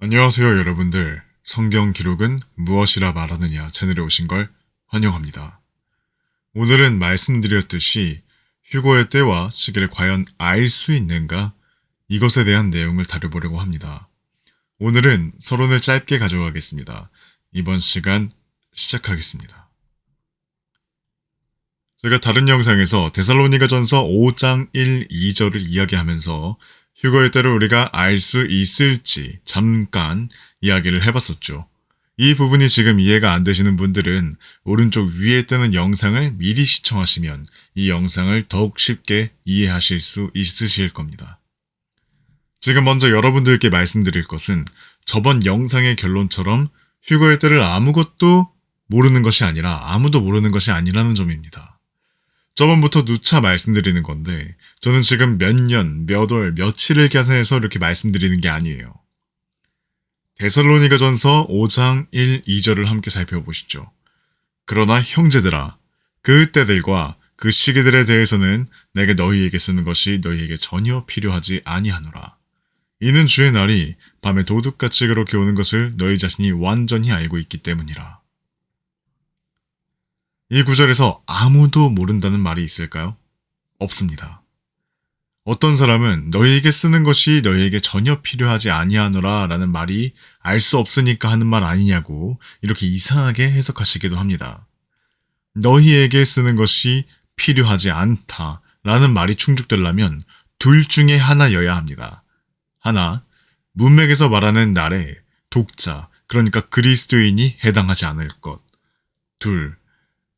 안녕하세요, 여러분들. 성경 기록은 무엇이라 말하느냐 채널에 오신 걸 환영합니다. 오늘은 말씀드렸듯이 휴거의 때와 시기를 과연 알 수 있는가? 이것에 대한 내용을 다뤄보려고 합니다. 오늘은 서론을 짧게 가져가겠습니다. 이번 시간 시작하겠습니다. 제가 다른 영상에서 데살로니가전서 5장 1, 2절을 이야기하면서 휴거의 때를 우리가 알 수 있을지 잠깐 이야기를 해봤었죠. 이 부분이 지금 이해가 안 되시는 분들은 오른쪽 위에 뜨는 영상을 미리 시청하시면 이 영상을 더욱 쉽게 이해하실 수 있으실 겁니다. 지금 먼저 여러분들께 말씀드릴 것은 저번 영상의 결론처럼 휴거의 때를 아무도 모르는 것이 아니라는 점입니다. 저번부터 누차 말씀드리는 건데 저는 지금 몇 년, 몇 월, 며칠을 계산해서 이렇게 말씀드리는 게 아니에요. 데살로니가전서 5장 1, 2절을 함께 살펴보시죠. 그러나 형제들아, 그 때들과 그 시기들에 대해서는 내게 너희에게 쓰는 것이 너희에게 전혀 필요하지 아니하노라. 이는 주의 날이 밤에 도둑같이 그렇게 오는 것을 너희 자신이 완전히 알고 있기 때문이라. 이 구절에서 아무도 모른다는 말이 있을까요? 없습니다. 어떤 사람은 너희에게 쓰는 것이 너희에게 전혀 필요하지 아니하노라 라는 말이 알 수 없으니까 하는 말 아니냐고 이렇게 이상하게 해석하시기도 합니다. 너희에게 쓰는 것이 필요하지 않다 라는 말이 충족되려면 둘 중에 하나여야 합니다. 하나, 문맥에서 말하는 날에 독자, 그러니까 그리스도인이 해당하지 않을 것. 둘,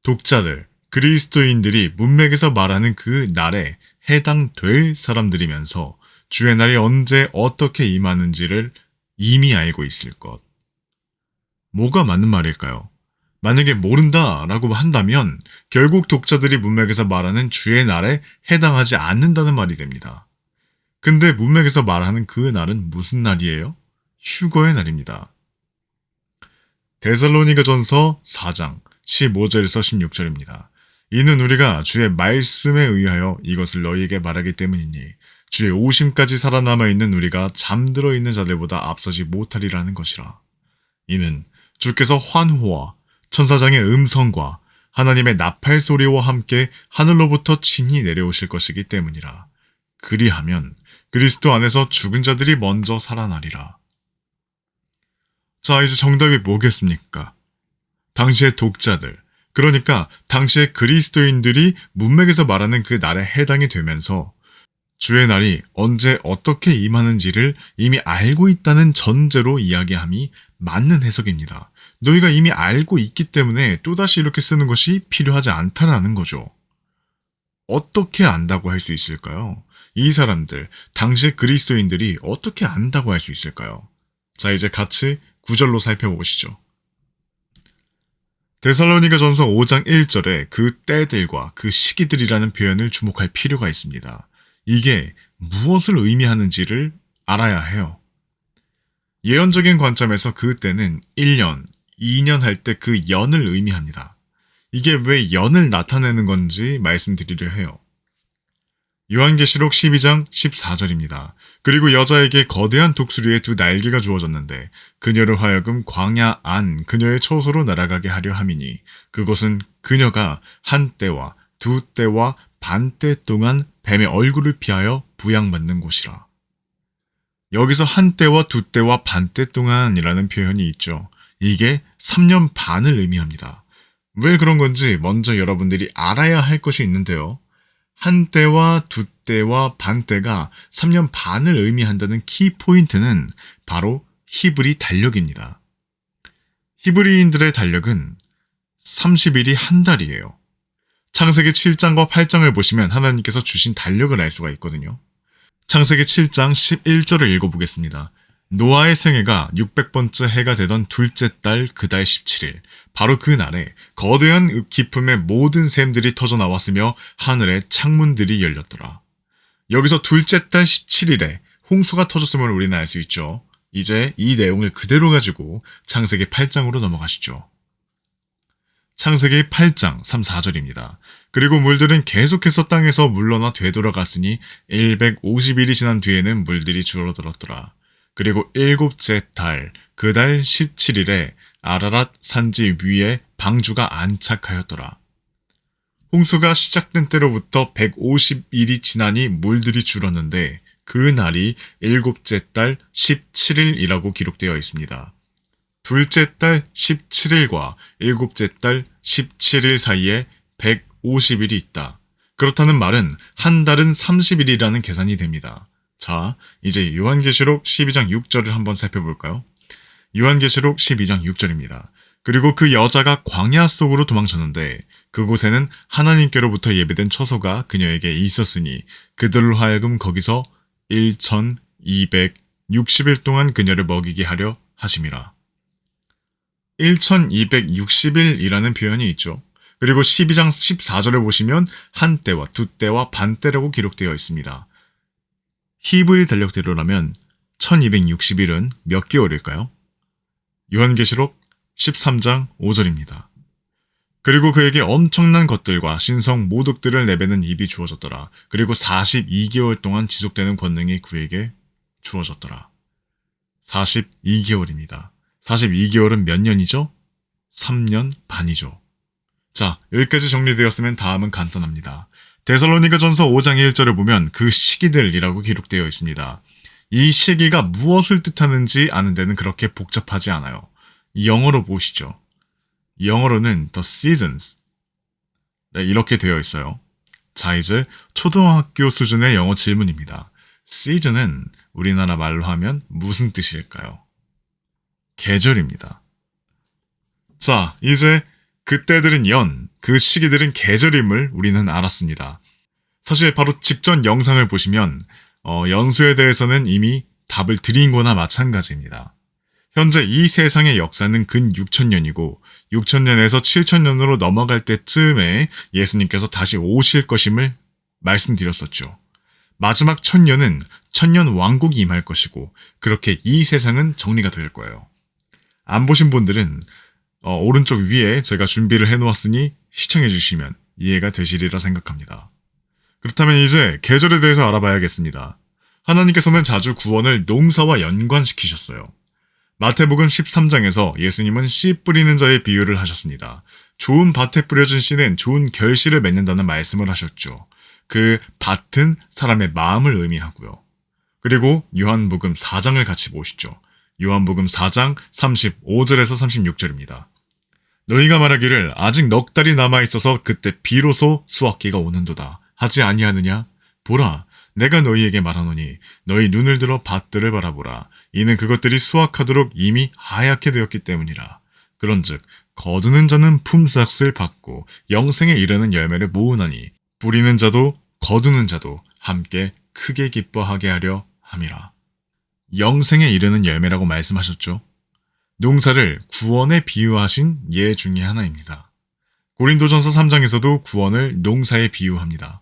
독자들, 그리스도인들이 문맥에서 말하는 그 날에 해당될 사람들이면서 주의 날이 언제 어떻게 임하는지를 이미 알고 있을 것. 뭐가 맞는 말일까요? 만약에 모른다라고 한다면 결국 독자들이 문맥에서 말하는 주의 날에 해당하지 않는다는 말이 됩니다. 근데 문맥에서 말하는 그 날은 무슨 날이에요? 휴거의 날입니다. 데살로니가전서 4장 15절에서 16절입니다. 이는 우리가 주의 말씀에 의하여 이것을 너희에게 말하기 때문이니 주의 오심까지 살아남아 있는 우리가 잠들어 있는 자들보다 앞서지 못하리라는 것이라. 이는 주께서 환호와 천사장의 음성과 하나님의 나팔 소리와 함께 하늘로부터 친히 내려오실 것이기 때문이라. 그리하면 그리스도 안에서 죽은 자들이 먼저 살아나리라. 자, 이제 정답이 뭐겠습니까? 당시의 독자들, 그러니까 당시의 그리스도인들이 문맥에서 말하는 그 날에 해당이 되면서 주의 날이 언제 어떻게 임하는지를 이미 알고 있다는 전제로 이야기함이 맞는 해석입니다. 너희가 이미 알고 있기 때문에 또다시 이렇게 쓰는 것이 필요하지 않다라는 거죠. 어떻게 안다고 할 수 있을까요? 이 사람들, 당시의 그리스도인들이 어떻게 안다고 할 수 있을까요? 자, 이제 같이 구절로 살펴보시죠. 데살로니가전서 5장 1절에 그 때들과 그 시기들이라는 표현을 주목할 필요가 있습니다. 이게 무엇을 의미하는지를 알아야 해요. 예언적인 관점에서 그 때는 1년, 2년 할 때 그 연을 의미합니다. 이게 왜 연을 나타내는 건지 말씀드리려 해요. 요한계시록 12장 14절입니다. 그리고 여자에게 거대한 독수리의 두 날개가 주어졌는데 그녀를 하여금 광야 안 그녀의 처소로 날아가게 하려 함이니 그것은 그녀가 한 때와 두 때와 반 때 동안 뱀의 얼굴을 피하여 부양받는 곳이라. 여기서 한 때와 두 때와 반 때 동안이라는 표현이 있죠. 이게 3년 반을 의미합니다. 왜 그런 건지 먼저 여러분들이 알아야 할 것이 있는데요. 한 때와 두 때와 반 때가 3년 반을 의미한다는 키포인트는 바로 히브리 달력입니다. 히브리인들의 달력은 30일이 한 달이에요. 창세기 7장과 8장을 보시면 하나님께서 주신 달력을 알 수가 있거든요. 창세기 7장 11절을 읽어보겠습니다. 노아의 생애가 600번째 해가 되던 둘째 달 그 달 17일 바로 그 날에 거대한 기품의 모든 샘들이 터져 나왔으며 하늘의 창문들이 열렸더라. 여기서 둘째 달 17일에 홍수가 터졌음을 우리는 알 수 있죠. 이제 이 내용을 그대로 가지고 창세기 8장으로 넘어가시죠. 창세기 8장 3, 4절입니다. 그리고 물들은 계속해서 땅에서 물러나 되돌아갔으니 150일이 지난 뒤에는 물들이 줄어들었더라. 그리고 일곱째 달, 그 달 17일에 아라랏 산지 위에 방주가 안착하였더라. 홍수가 시작된 때로부터 150일이 지나니 물들이 줄었는데 그 날이 일곱째 달 17일이라고 기록되어 있습니다. 둘째 달 17일과 일곱째 달 17일 사이에 150일이 있다. 그렇다는 말은 한 달은 30일이라는 계산이 됩니다. 자, 이제 요한계시록 12장 6절을 한번 살펴볼까요? 요한계시록 12장 6절입니다. 그리고 그 여자가 광야 속으로 도망쳤는데 그곳에는 하나님께로부터 예배된 처소가 그녀에게 있었으니 그들로 하여금 거기서 1260일 동안 그녀를 먹이게 하려 하심이라. 1260일이라는 표현이 있죠. 그리고 12장 14절에 보시면 한때와 두때와 반때라고 기록되어 있습니다. 히브리 달력대로라면 1260일은 몇 개월일까요? 요한계시록 13장 5절입니다. 그리고 그에게 엄청난 것들과 신성 모독들을 내뱉는 입이 주어졌더라. 그리고 42개월 동안 지속되는 권능이 그에게 주어졌더라. 42개월입니다. 42개월은 몇 년이죠? 3년 반이죠. 자, 여기까지 정리되었으면 다음은 간단합니다. 데살로니가 전서 5장 1절을 보면 그 시기들이라고 기록되어 있습니다. 이 시기가 무엇을 뜻하는지 아는 데는 그렇게 복잡하지 않아요. 영어로 보시죠. 영어로는 the seasons. 네, 이렇게 되어 있어요. 자, 이제 초등학교 수준의 영어 질문입니다. season은 우리나라 말로 하면 무슨 뜻일까요? 계절입니다. 자, 이제 그때들은 연, 그 시기들은 계절임을 우리는 알았습니다. 사실 바로 직전 영상을 보시면 연수에 대해서는 이미 답을 드린 거나 마찬가지입니다. 현재 이 세상의 역사는 근 6천년이고 6천년에서 7천년으로 넘어갈 때쯤에 예수님께서 다시 오실 것임을 말씀드렸었죠. 마지막 천년은 천년 왕국이 임할 것이고 그렇게 이 세상은 정리가 될 거예요. 안 보신 분들은 오른쪽 위에 제가 준비를 해놓았으니 시청해 주시면 이해가 되시리라 생각합니다. 그렇다면 이제 계절에 대해서 알아봐야겠습니다. 하나님께서는 자주 구원을 농사와 연관시키셨어요. 마태복음 13장에서 예수님은 씨 뿌리는 자의 비유를 하셨습니다. 좋은 밭에 뿌려진 씨는 좋은 결실을 맺는다는 말씀을 하셨죠. 그 밭은 사람의 마음을 의미하고요. 그리고 요한복음 4장을 같이 보시죠. 요한복음 4장 35절에서 36절입니다. 너희가 말하기를 아직 넉 달이 남아있어서 그때 비로소 수확기가 오는도다 하지 아니하느냐? 보라, 내가 너희에게 말하노니 너희 눈을 들어 밭들을 바라보라. 이는 그것들이 수확하도록 이미 하얗게 되었기 때문이라. 그런즉 거두는 자는 품삯을 받고 영생에 이르는 열매를 모으나니 뿌리는 자도 거두는 자도 함께 크게 기뻐하게 하려 함이라. 영생에 이르는 열매라고 말씀하셨죠. 농사를 구원에 비유하신 예 중에 하나입니다. 고린도전서 3장에서도 구원을 농사에 비유합니다.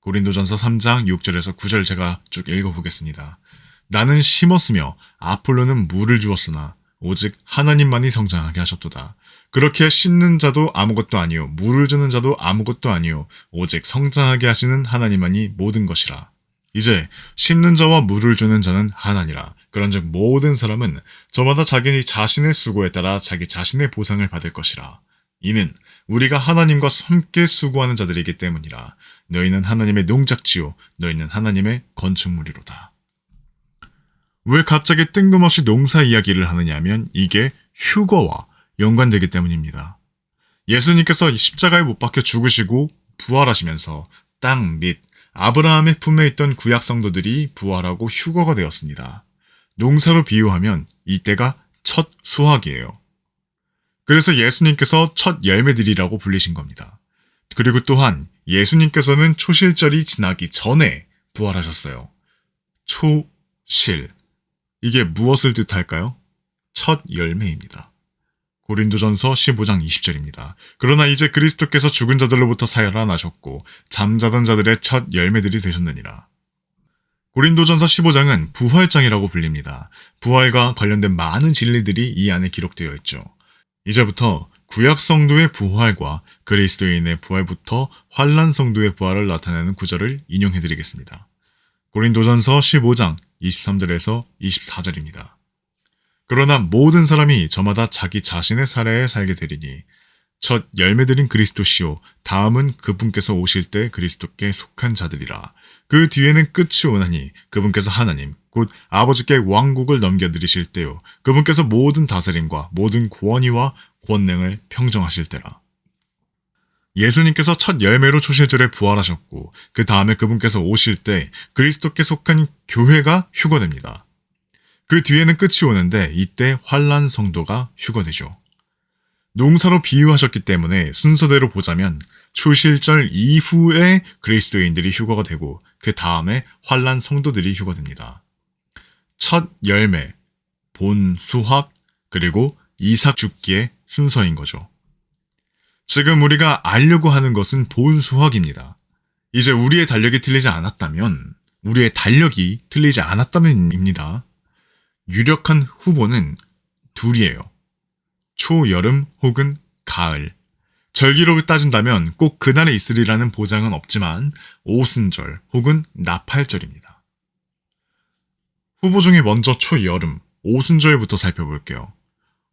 고린도전서 3장 6절에서 9절 제가 쭉 읽어보겠습니다. 나는 심었으며 아폴로는 물을 주었으나 오직 하나님만이 성장하게 하셨도다. 그렇게 심는 자도 아무것도 아니요 물을 주는 자도 아무것도 아니요 오직 성장하게 하시는 하나님만이 모든 것이라. 이제 심는 자와 물을 주는 자는 하나니라. 그런즉 모든 사람은 저마다 자기 자신의 수고에 따라 자기 자신의 보상을 받을 것이라. 이는 우리가 하나님과 함께 수고하는 자들이기 때문이라. 너희는 하나님의 농작지요 너희는 하나님의 건축물이로다. 왜 갑자기 뜬금없이 농사 이야기를 하느냐면 이게 휴거와 연관되기 때문입니다. 예수님께서 십자가에 못 박혀 죽으시고 부활하시면서 땅 및 아브라함의 품에 있던 구약 성도들이 부활하고 휴거가 되었습니다. 농사로 비유하면 이때가 첫 수확이에요. 그래서 예수님께서 첫 열매들이라고 불리신 겁니다. 그리고 또한 예수님께서는 초실절이 지나기 전에 부활하셨어요. 초실. 이게 무엇을 뜻할까요? 첫 열매입니다. 고린도전서 15장 20절입니다. 그러나 이제 그리스도께서 죽은 자들로부터 살아나셨고 잠자던 자들의 첫 열매들이 되셨느니라. 고린도전서 15장은 부활장이라고 불립니다. 부활과 관련된 많은 진리들이 이 안에 기록되어 있죠. 이제부터 구약 성도의 부활과 그리스도인의 부활부터 환난 성도의 부활을 나타내는 구절을 인용해드리겠습니다. 고린도전서 15장 23절에서 24절입니다. 그러나 모든 사람이 저마다 자기 자신의 사례에 살게 되리니 첫 열매들인 그리스도시요 다음은 그분께서 오실 때 그리스도께 속한 자들이라. 그 뒤에는 끝이 오나니 그분께서 하나님 곧 아버지께 왕국을 넘겨드리실 때요 그분께서 모든 다스림과 모든 권위와 권능을 평정하실 때라. 예수님께서 첫 열매로 초실절에 부활하셨고 그 다음에 그분께서 오실 때 그리스도께 속한 교회가 휴거됩니다. 그 뒤에는 끝이 오는데 이때 환난 성도가 휴거되죠. 농사로 비유하셨기 때문에 순서대로 보자면 초실절 이후에 그리스도인들이 휴거가 되고 그 다음에 환난 성도들이 휴거됩니다. 첫 열매, 본 수확, 그리고 이삭 죽기의 순서인 거죠. 지금 우리가 알려고 하는 것은 본 수확입니다. 이제 우리의 달력이 틀리지 않았다면입니다. 유력한 후보는 둘이에요. 초여름 혹은 가을. 절기로 따진다면 꼭 그날에 있으리라는 보장은 없지만 오순절 혹은 나팔절입니다. 후보 중에 먼저 초여름, 오순절부터 살펴볼게요.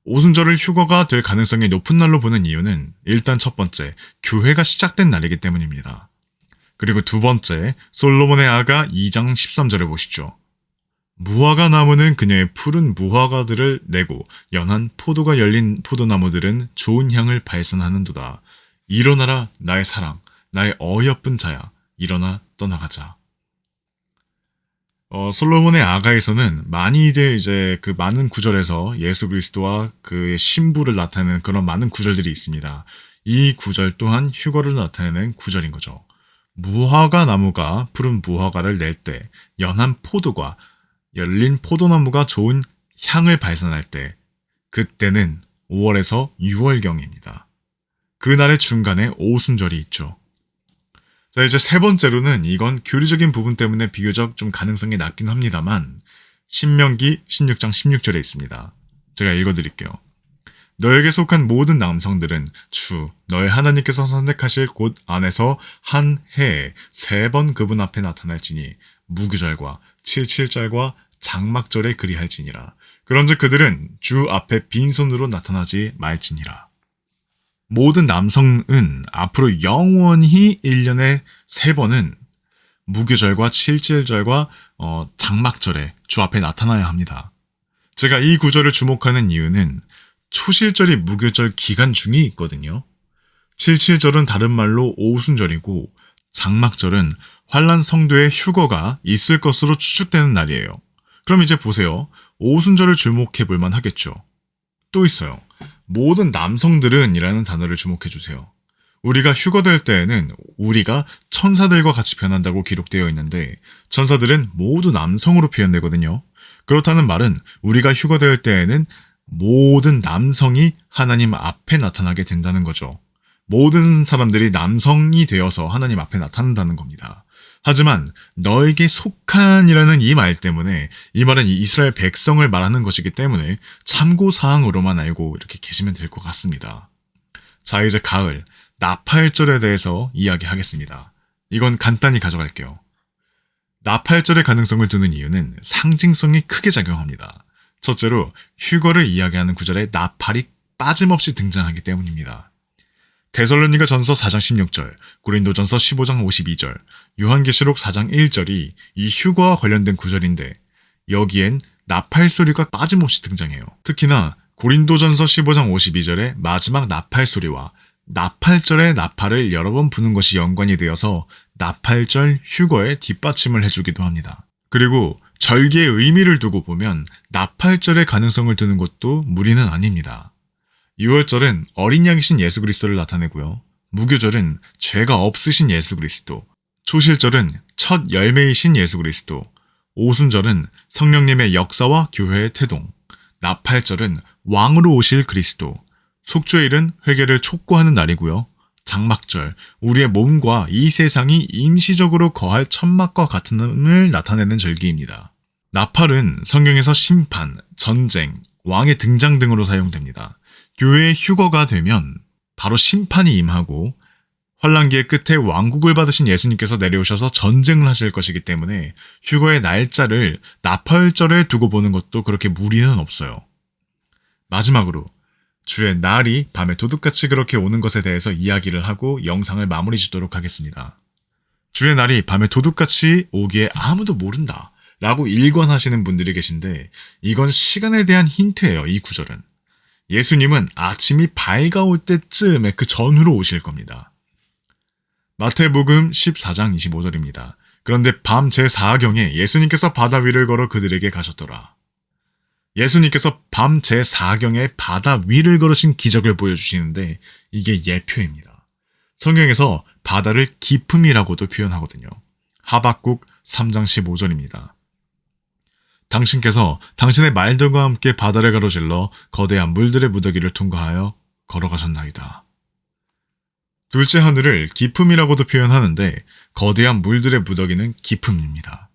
오순절을 휴거가 될 가능성이 높은 날로 보는 이유는 일단 첫 번째, 교회가 시작된 날이기 때문입니다. 그리고 두 번째, 솔로몬의 아가 2장 13절을 보시죠. 무화과 나무는 그녀의 푸른 무화과들을 내고 연한 포도가 열린 포도나무들은 좋은 향을 발산하는도다. 일어나라 나의 사랑, 나의 어여쁜 자야, 일어나 떠나가자. 솔로몬의 아가에서는 많이들 이제 그 많은 구절에서 예수 그리스도와 그의 신부를 나타내는 그런 많은 구절들이 있습니다. 이 구절 또한 휴거를 나타내는 구절인 거죠. 무화과 나무가 푸른 무화과를 낼 때, 연한 포도가 열린 포도나무가 좋은 향을 발산할 때, 그때는 5월에서 6월경입니다. 그날의 중간에 오순절이 있죠. 자, 이제 세 번째로는 이건 교리적인 부분 때문에 비교적 좀 가능성이 낮긴 합니다만 신명기 16장 16절에 있습니다. 제가 읽어드릴게요. 너에게 속한 모든 남성들은 주 너의 하나님께서 선택하실 곳 안에서 한 해에 3번 그분 앞에 나타날지니 무교절과 칠칠절과 장막절에 그리할지니라. 그런즉 그들은 주 앞에 빈손으로 나타나지 말지니라. 모든 남성은 앞으로 영원히 1년에 3번은 무교절과 칠칠절과 장막절에 주 앞에 나타나야 합니다. 제가 이 구절을 주목하는 이유는 초실절이 무교절 기간 중에 있거든요. 칠칠절은 다른 말로 오순절이고 장막절은 환난 성도의 휴거가 있을 것으로 추측되는 날이에요. 그럼 이제 보세요. 오순절을 주목해 볼 만 하겠죠. 또 있어요. 모든 남성들은 이라는 단어를 주목해 주세요. 우리가 휴거될 때에는 우리가 천사들과 같이 변한다고 기록되어 있는데 천사들은 모두 남성으로 표현되거든요. 그렇다는 말은 우리가 휴거될 때에는 모든 남성이 하나님 앞에 나타나게 된다는 거죠. 모든 사람들이 남성이 되어서 하나님 앞에 나타난다는 겁니다. 하지만 너에게 속한이라는 이 말 때문에 이 말은 이스라엘 백성을 말하는 것이기 때문에 참고사항으로만 알고 이렇게 계시면 될 것 같습니다. 자, 이제 가을, 나팔절에 대해서 이야기하겠습니다. 이건 간단히 가져갈게요. 나팔절의 가능성을 두는 이유는 상징성이 크게 작용합니다. 첫째로 휴거를 이야기하는 구절에 나팔이 빠짐없이 등장하기 때문입니다. 데살로니가 전서 4장 16절, 고린도전서 15장 52절, 요한계시록 4장 1절이 이 휴거와 관련된 구절인데 여기엔 나팔 소리가 빠짐없이 등장해요. 특히나 고린도전서 15장 52절의 마지막 나팔 소리와 나팔절의 나팔을 여러 번 부는 것이 연관이 되어서 나팔절 휴거에 뒷받침을 해주기도 합니다. 그리고 절기의 의미를 두고 보면 나팔절의 가능성을 두는 것도 무리는 아닙니다. 6월절은 어린 양이신 예수 그리스도를 나타내고요. 무교절은 죄가 없으신 예수 그리스도, 초실절은 첫 열매이신 예수 그리스도, 오순절은 성령님의 역사와 교회의 태동, 나팔절은 왕으로 오실 그리스도, 속죄일은 회개를 촉구하는 날이고요. 장막절, 우리의 몸과 이 세상이 임시적으로 거할 천막과 같음을 나타내는 절기입니다. 나팔은 성경에서 심판, 전쟁, 왕의 등장 등으로 사용됩니다. 교회의 휴거가 되면 바로 심판이 임하고 환란기의 끝에 왕국을 받으신 예수님께서 내려오셔서 전쟁을 하실 것이기 때문에 휴거의 날짜를 나팔절에 두고 보는 것도 그렇게 무리는 없어요. 마지막으로 주의 날이 밤에 도둑같이 그렇게 오는 것에 대해서 이야기를 하고 영상을 마무리 짓도록 하겠습니다. 주의 날이 밤에 도둑같이 오기에 아무도 모른다 라고 일관하시는 분들이 계신데 이건 시간에 대한 힌트예요. 이 구절은. 예수님은 아침이 밝아올 때쯤에 그 전후로 오실 겁니다. 마태복음 14장 25절입니다. 그런데 밤 제4경에 예수님께서 바다 위를 걸어 그들에게 가셨더라. 예수님께서 밤 제4경에 바다 위를 걸으신 기적을 보여주시는데 이게 예표입니다. 성경에서 바다를 깊음이라고도 표현하거든요. 하박국 3장 15절입니다. 당신께서 당신의 말들과 함께 바다를 가로질러 거대한 물들의 무더기를 통과하여 걸어가셨나이다. 둘째 하늘을 깊음이라고도 표현하는데 거대한 물들의 무더기는 깊음입니다.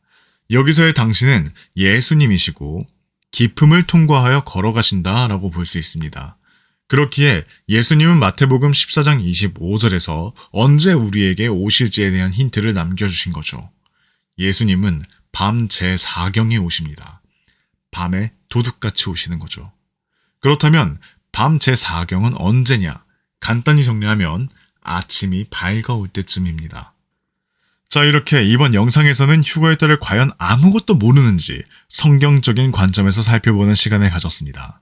여기서의 당신은 예수님이시고 깊음을 통과하여 걸어가신다라고 볼 수 있습니다. 그렇기에 예수님은 마태복음 14장 25절에서 언제 우리에게 오실지에 대한 힌트를 남겨주신 거죠. 예수님은 밤 제4경에 오십니다. 밤에 도둑같이 오시는 거죠. 그렇다면 밤 제4경은 언제냐? 간단히 정리하면 아침이 밝아올 때쯤입니다. 자, 이렇게 이번 영상에서는 휴거의 때를 과연 아무것도 모르는지 성경적인 관점에서 살펴보는 시간을 가졌습니다.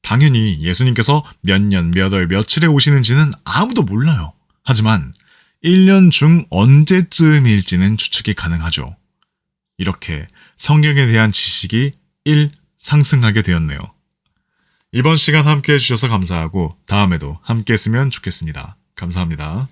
당연히 예수님께서 몇 년, 몇 월, 며칠에 오시는지는 아무도 몰라요. 하지만 1년 중 언제쯤일지는 추측이 가능하죠. 이렇게 성경에 대한 지식이 1 상승하게 되었네요. 이번 시간 함께 해주셔서 감사하고 다음에도 함께 했으면 좋겠습니다. 감사합니다.